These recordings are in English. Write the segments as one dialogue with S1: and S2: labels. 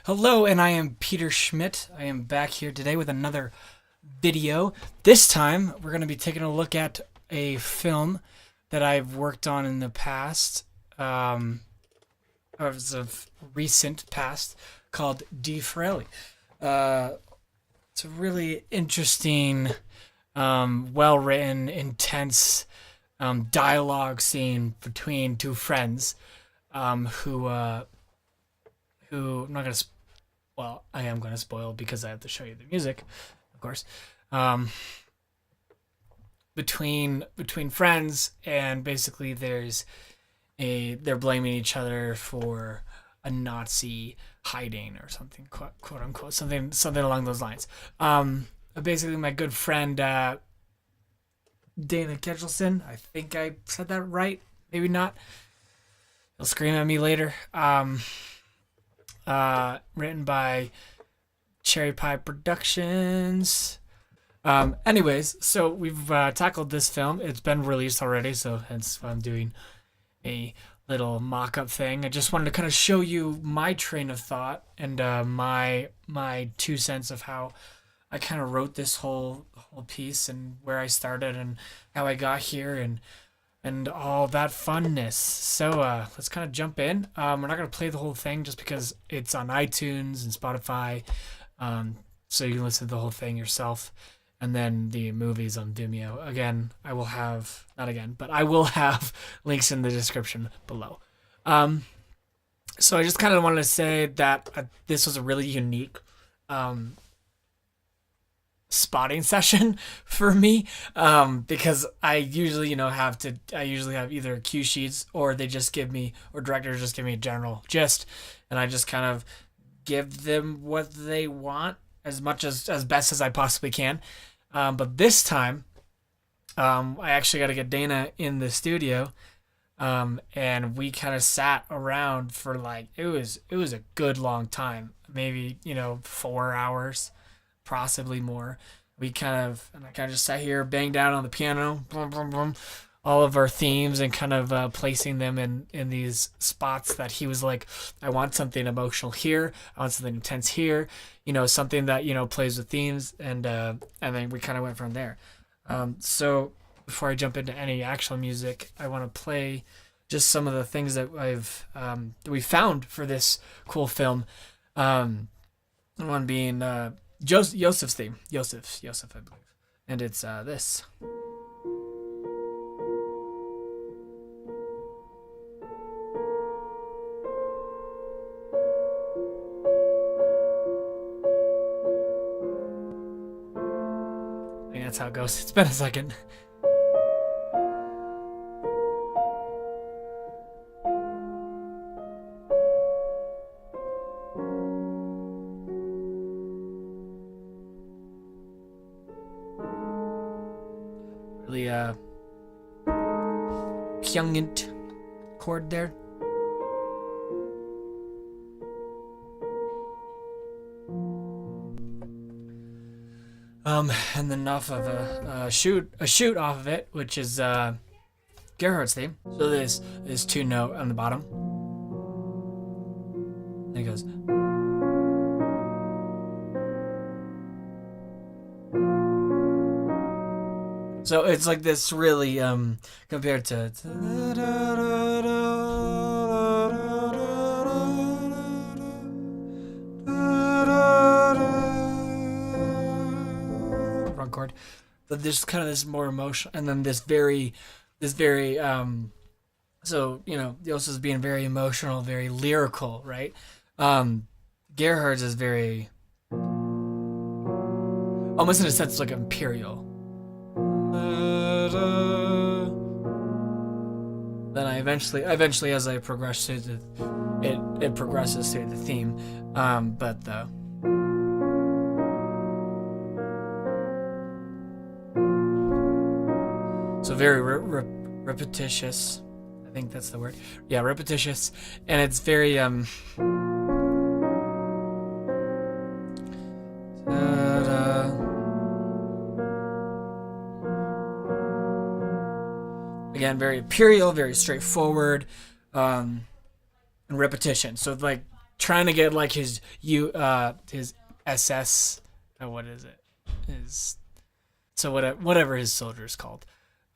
S1: Hello, and I am Peter Schmidt. I am back here today with another video. This time, we're going to be taking a look at a film that I've worked on in the past, of recent past, called Forelle. It's a really interesting, well-written, intense dialogue scene between two friends who I'm not gonna. Well, I am gonna spoil because I have to show you the music, of course. Um, between friends, and basically they're blaming each other for a Nazi hiding or something, quote unquote, something along those lines. Basically, my good friend Dana Ketchelson, I think I said that right, maybe not. He'll scream at me later. Written by Cherry Pie Productions. Anyways, so we've tackled this film. It's been released already, so hence I'm doing a little mock-up thing. I just wanted to kind of show you my train of thought and my 2 cents of how I kind of wrote this whole piece and where I started and how I got here and all that funness. So let's kind of jump in. We're not going to play the whole thing just because it's on iTunes and Spotify, so you can listen to the whole thing yourself. And then the movie's on Vimeo. Again, I will have links in the description below. So I just kind of wanted to say that this was a really unique spotting session for me, because I usually have either cue sheets or directors just give me a general gist, and I just kind of give them what they want as much as best as I possibly can. But this time, I actually got to get Dana in the studio, and we kind of sat around for it was a good long time, maybe 4 hours, possibly more. I kind of just sat here, banged down on the piano, boom, boom, boom, all of our themes, and kind of placing them in these spots that he was like, I want something emotional here, I want something intense here, something that plays with themes, and then we kind of went from there. So before I jump into any actual music, I want to play just some of the things that we found for this cool film. One being Joseph's theme, Joseph, I believe, and it's this. I think that's how it goes. It's been a second. Really poignant chord there. And then off of a shoot off of it, which is Gerhardt's theme. So there's 2 note on the bottom. And it goes. So it's like this really compared to wrong chord. But there's kind of this more emotional, and then this very so Yosef's being very emotional, very lyrical, right? Gerhardt's is very almost in a sense like imperial. Then I eventually, as I progress through it progresses through the theme, but so very repetitious. I think that's the word. Yeah, repetitious, and it's very very imperial, very straightforward, and repetition. So trying to get like his SS, what is it? His so whatever his soldier is called,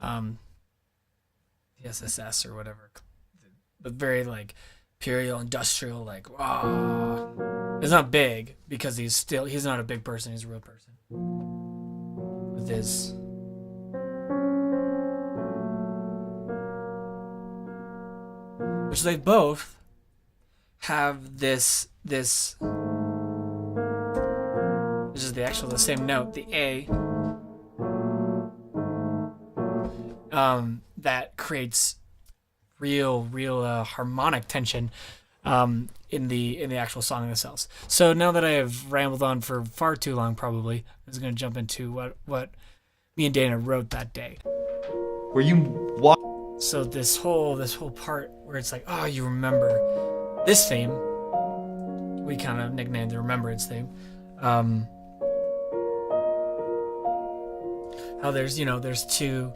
S1: the SSS or whatever, but very like imperial industrial like. It's not big because he's not a big person. He's a real person with his. Which they both have this is the same note, the A, that creates real harmonic tension in the actual song themselves. So now that I have rambled on for far too long, probably I'm just gonna jump into what me and Dana wrote that day.
S2: Were you what?
S1: So this whole part where it's like, oh, you remember this theme, we kind of nicknamed the Remembrance theme. How there's two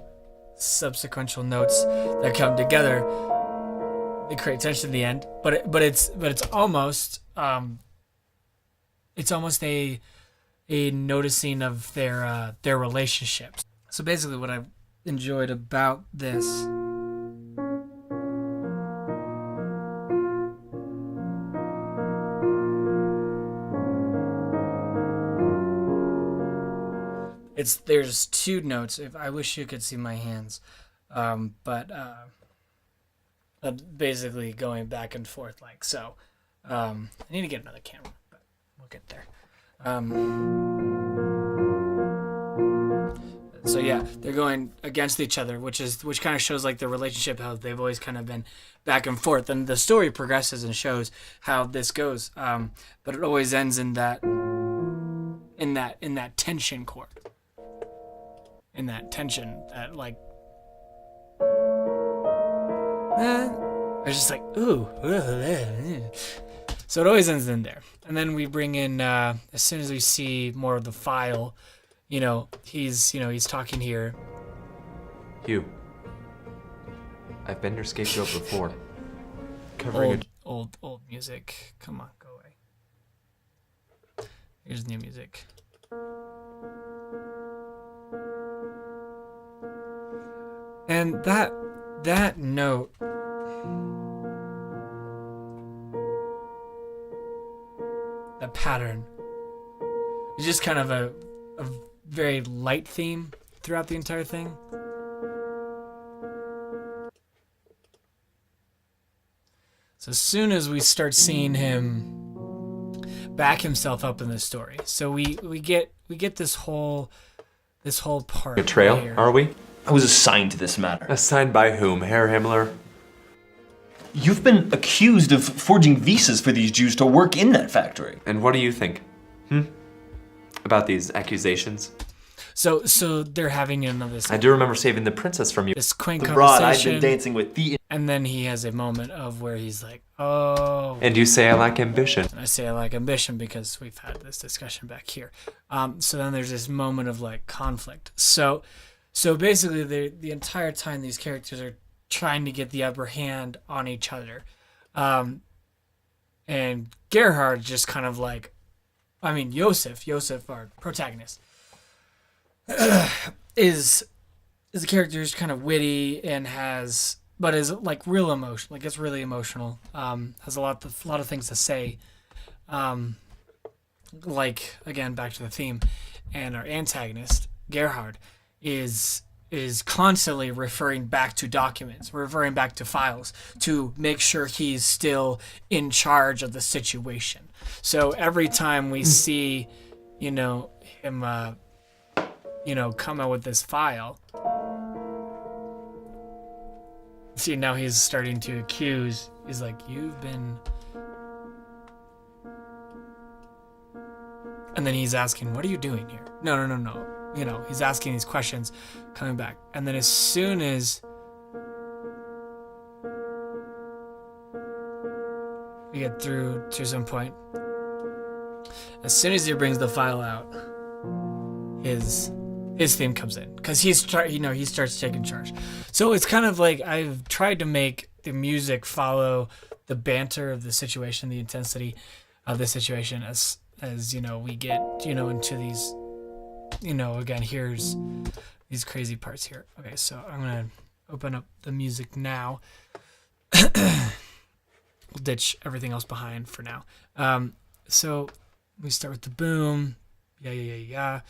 S1: subsequential notes that come together. They create tension at the end, but it's almost a noticing of their relationships. So basically, what I've enjoyed about this. There's two notes. If I wish you could see my hands, but basically going back and forth like so. I need to get another camera, but we'll get there. So yeah, they're going against each other, which kind of shows like the relationship, how they've always kind of been back and forth, and the story progresses and shows how this goes. But it always ends in that tension chord. In that tension, that like, it's just like ooh. So it always ends in there, and then we bring in as soon as we see more of the file, he's talking here.
S2: Hugh, I've been your scapegoat before. Covering
S1: old music. Come on, go away. Here's new music. And that note, the pattern, is just kind of a very light theme throughout the entire thing. So as soon as we start seeing him back himself up in the story, so we get this whole part.
S2: Betrayal,
S1: here.
S2: Are we?
S3: I was assigned to this matter.
S2: Assigned by whom, Herr Himmler?
S3: You've been accused of forging visas for these Jews to work in that factory.
S2: And what do you think? About these accusations?
S1: So they're having another.
S2: I do remember saving the princess from you.
S1: This quaint
S3: The broad I've
S1: conversation,
S3: been dancing with the...
S1: and then he has a moment of where he's like, "Oh."
S2: And you say I lack ambition.
S1: And I say I lack ambition because we've had this discussion back here. So then there's this moment of like conflict. So basically, the entire time these characters are trying to get the upper hand on each other, and Gerhard just kind of like, Josef, our protagonist, is a character who's kind of witty and but is like real emotion, like it's really emotional. Has a lot of things to say. Like again, back to the theme, and our antagonist Gerhard is constantly referring back to documents, referring back to files to make sure he's still in charge of the situation. So every time we see, him, come out with this file, see now he's starting to accuse. He's like, you've been. And then he's asking, what are you doing here? No. He's asking these questions, coming back. And then as soon as we get through to some point, as soon as he brings the file out, his theme comes in. Because he starts taking charge. So it's kind of like I've tried to make the music follow the banter of the situation, the intensity of the situation as you know, we get, you know, into these, you know, again, here's these crazy parts here. Okay, so I'm gonna open up the music now. We'll ditch everything else behind for now. So we start with the boom. Yeah.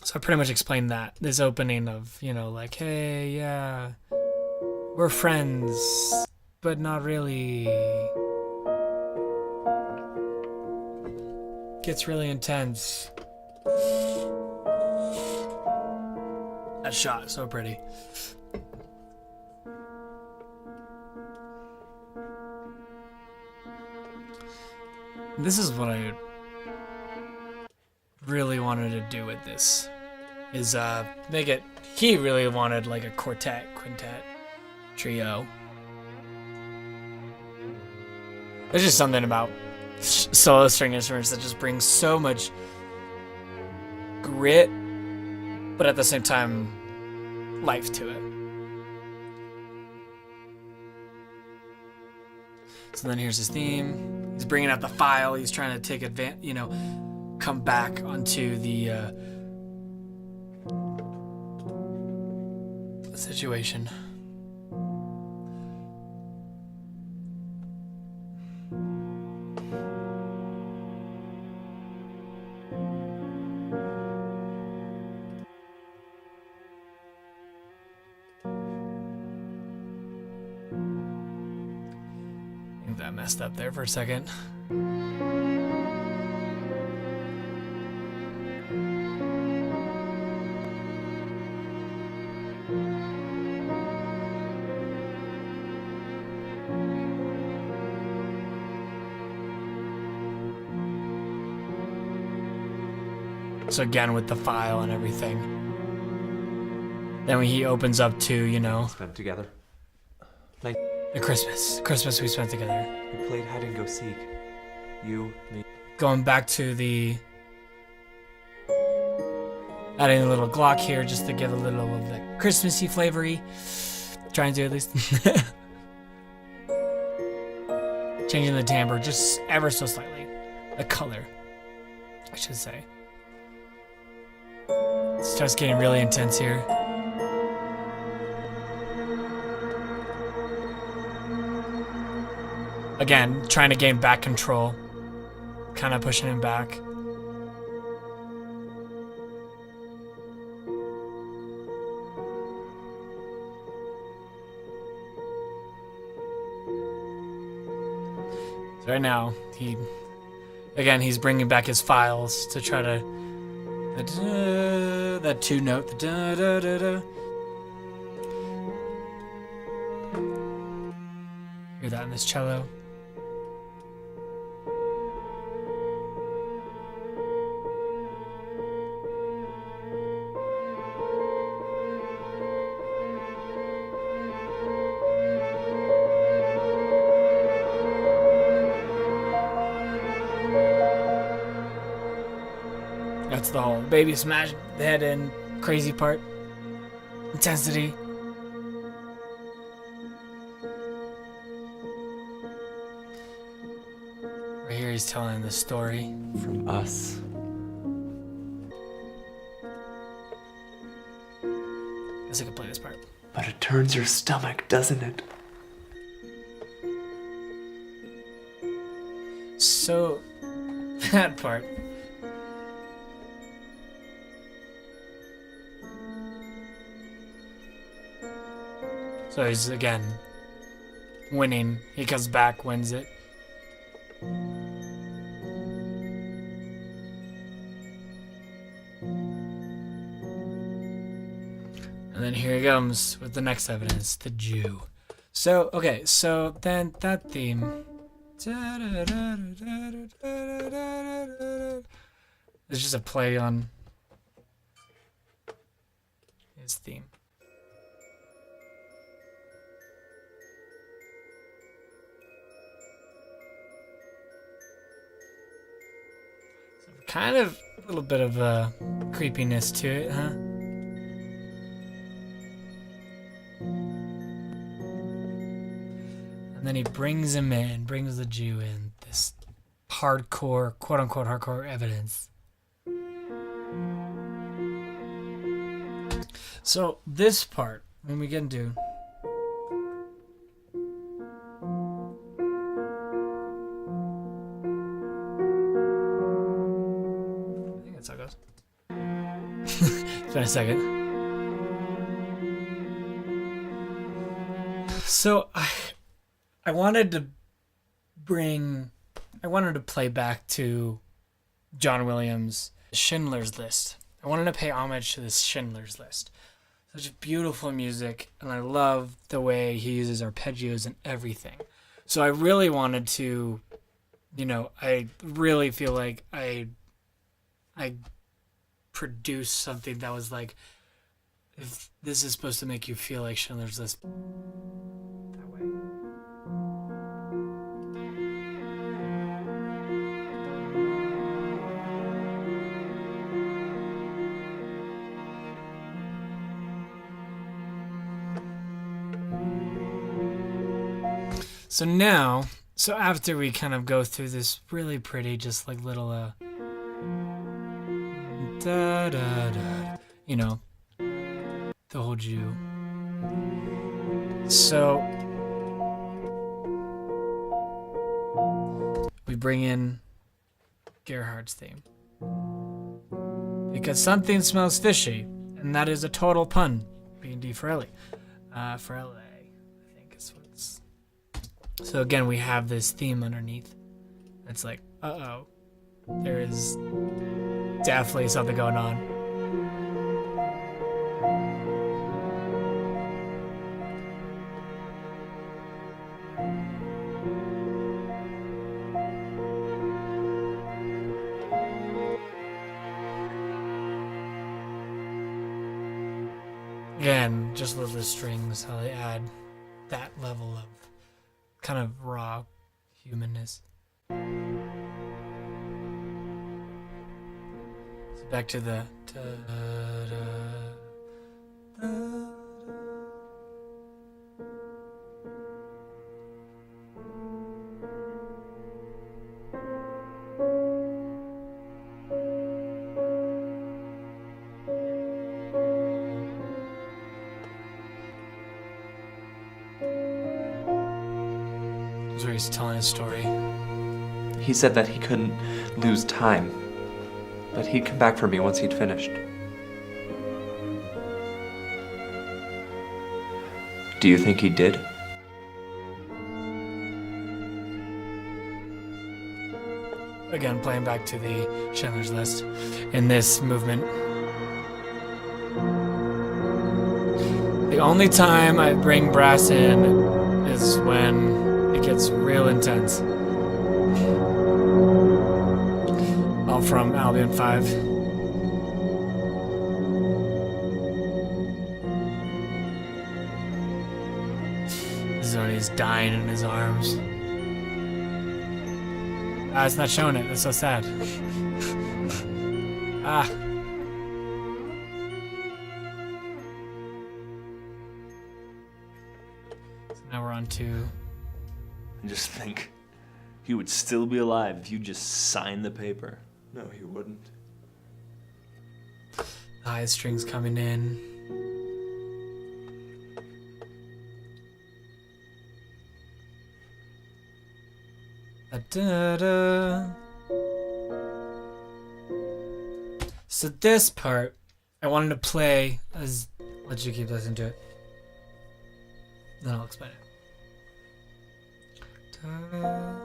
S1: So I pretty much explained that. This opening of, you know, like, hey, yeah, we're friends, but not really. Gets really intense. That shot, so pretty. This is what I really wanted to do with this. Is make it. He really wanted like a quintet, trio. There's just something about solo string instruments that just brings so much grit, but at the same time, life to it. So then here's his theme. He's bringing out the file. He's trying to take advantage, you know, come back onto the situation. I think that messed up there for a second. So again with the file and everything. Then when he opens up to, you know,
S2: Spent together.
S1: the Christmas we spent together.
S2: We played hide and go seek. You, me.
S1: Going back to the adding a little Glock here just to give a little of the Christmassy flavory. Trying to at least. Changing the timbre just ever so slightly. The color, I should say. It starts getting really intense here. Again, trying to gain back control. Kind of pushing him back. So right now, he's bringing back his files to try to that two note, the da da da da. Hear that in this cello. That's the whole baby smash the head in crazy part. Intensity. Right here he's telling the story.
S2: From us.
S1: Guess I could play this part.
S2: But it turns your stomach, doesn't it?
S1: So, that part. So he's again winning. He comes back, wins it. And then here he comes with the next evidence, the Jew. So, okay, so then that theme. It's just a play on his theme. So kind of a little bit of creepiness to it, huh? brings him in, brings the Jew in, this hardcore, quote unquote, hardcore evidence. So this part, when we get into I think that's how it goes. It's been a second. So I wanted to play back to John Williams' Schindler's List. I wanted to pay homage to this Schindler's List. Such beautiful music, and I love the way he uses arpeggios and everything. So I really wanted to, I really feel like I produced something that was like, if this is supposed to make you feel like Schindler's List, that way. So after we kind of go through this really pretty, just like little, da da da, the whole Jew. So we bring in Gerhard's theme. Because something smells fishy, and that is a total pun, being D. Forelle. Forelle, I think is what it's... So again, we have this theme underneath. It's like, uh-oh, there is definitely something going on. Again, just love the strings, how they add that level of kind of raw humanness. So back to the where he's telling his story.
S2: He said that he couldn't lose time, but he'd come back for me once he'd finished. Do you think he did?
S1: Again, playing back to the Schindler's List in this movement. The only time I bring brass in is when it gets real intense. All from Albion 5. This is when he's dying in his arms. It's not showing it. It's so sad. So now we're on to...
S3: And just think, he would still be alive if you just signed the paper. No, he wouldn't.
S1: high strings coming in. Da-da-da. So this part, I wanted to play as... Let you keep listening to it. Then I'll explain it. Ta-da.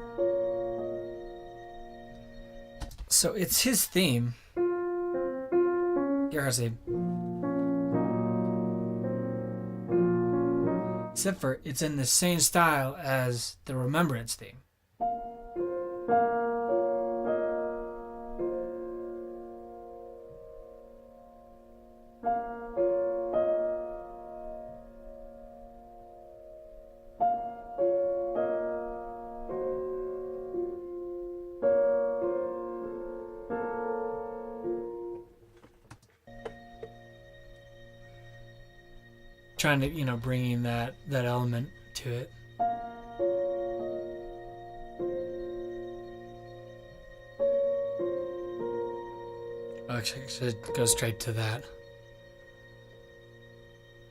S1: So it's his theme. Gerhard's theme. Except for it's in the same style as the Remembrance theme. Trying to, bringing that element to it. Actually, I should go straight to that.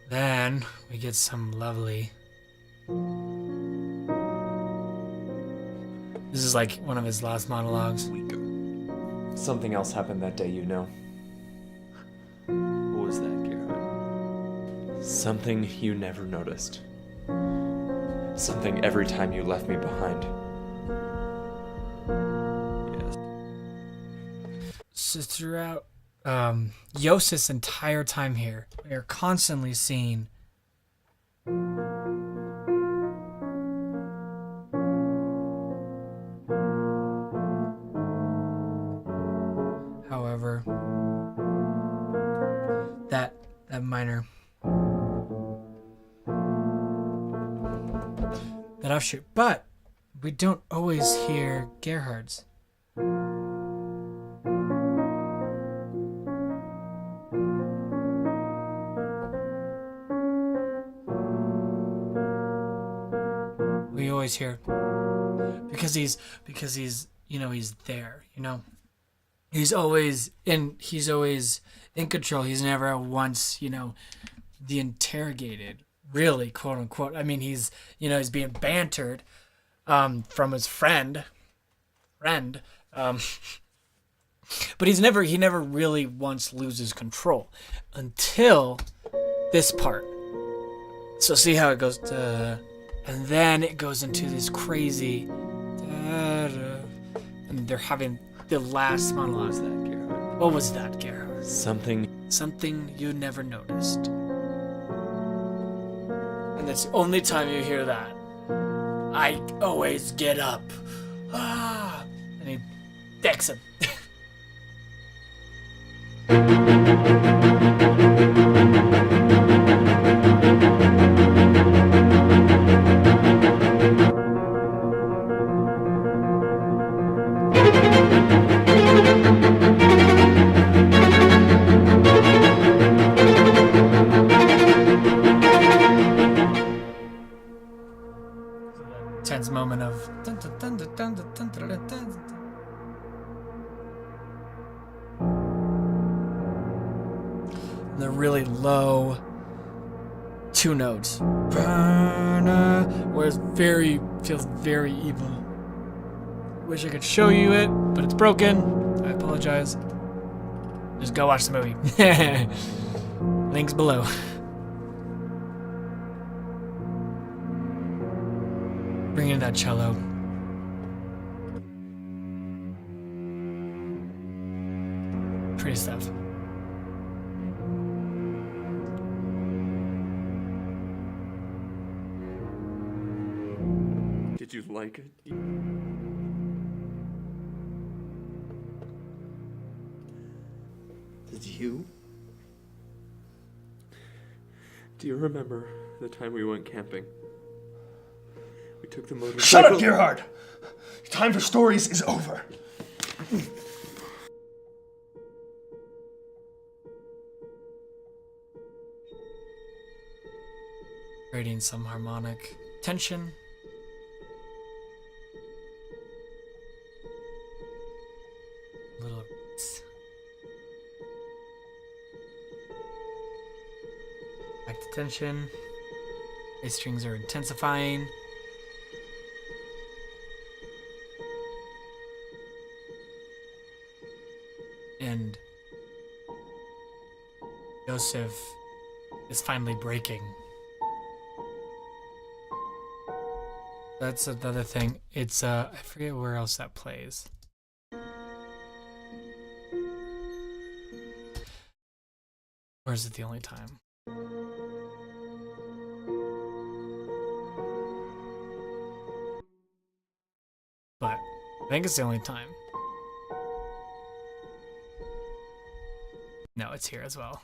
S1: Then we get some lovely. This is like one of his last monologues.
S2: Something else happened that day, you know.
S3: What was that, Gerhard?
S2: Something you never noticed. Something every time you left me behind.
S3: Yes.
S1: So throughout Yosef's entire time here, we are constantly seeing however that minor that offshoot, but we don't always hear Gerhard's. We always hear because he's he's there, he's always in control. He's never once the interrogated, really, quote unquote. I mean, he's being bantered from his friend but he never really once loses control until this part. So see how it goes and then it goes into this crazy and they're having the last monologue. What was that, Gerhard? Something you never noticed. And that's the only time you hear that. I always get up. Ah! And he decks him. Tense moment of the really low two notes where it feels very evil. Wish I could show you it, but it's broken. I apologize. Just go watch the movie. Links below. Bring in that cello. Pretty stuff.
S2: Did you like it? Did you? Do you remember the time we went camping? We took the motorcycle.
S4: Shut up, Gerhard! Time for stories is over.
S1: Creating some harmonic tension. Little back to tension. Bass strings are intensifying. And Joseph is finally breaking. That's another thing. It's I forget where else that plays. Or is it the only time? But I think it's the only time. No, it's here as well.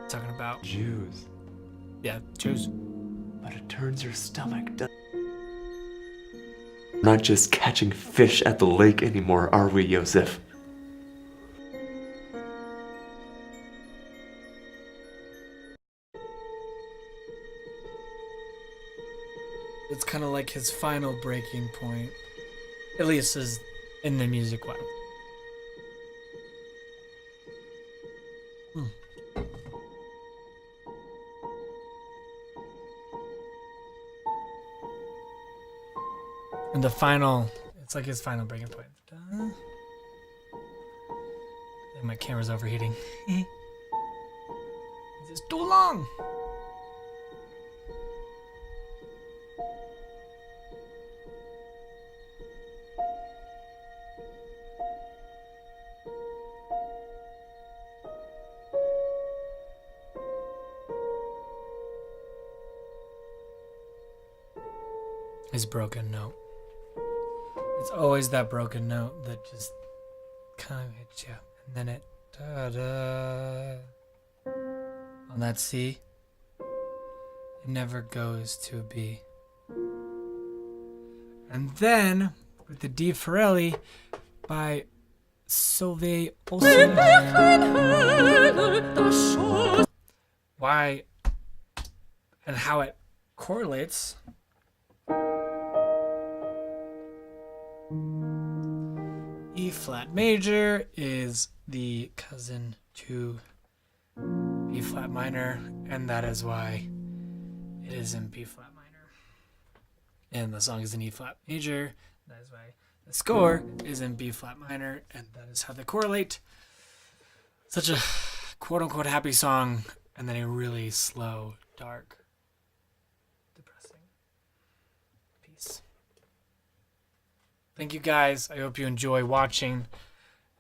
S1: Talking about
S2: Jews.
S1: Yeah, Jews.
S2: But it turns your stomach, doesn't it? Not just catching fish at the lake anymore, are we, Yosef?
S1: it's kind of like his final breaking point, at least as in the music wise. And the final, it's like his final breaking point. And my camera's overheating. It's too long. His broken note. It's always that broken note that just kind of hits you. And then it da-da. On that C, it never goes to a B. And then, with the D Forelle by Sylvain Olsen. Why and how it correlates. E flat major is the cousin to B flat minor, and that is why it is in B flat minor. And the song is in E flat major, that is why the score is in B flat minor, and that is how they correlate. Such a quote unquote happy song, and then a really slow, dark, depressing piece. Thank you guys. I hope you enjoy watching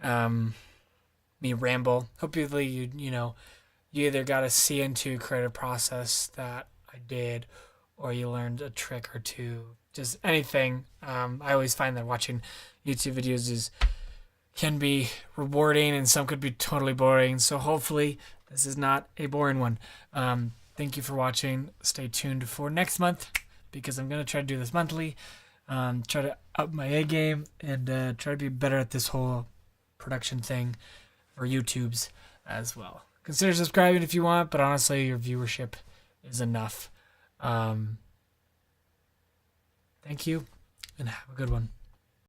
S1: me ramble. Hopefully you either got to see into creative process that I did, or you learned a trick or two. Just anything. I always find that watching YouTube videos can be rewarding, and some could be totally boring. So hopefully this is not a boring one. Thank you for watching. Stay tuned for next month, because I'm gonna try to do this monthly. Try to up my A game and try to be better at this whole production thing for YouTube's as well. Consider subscribing if you want, but honestly, your viewership is enough. Thank you, and have a good one.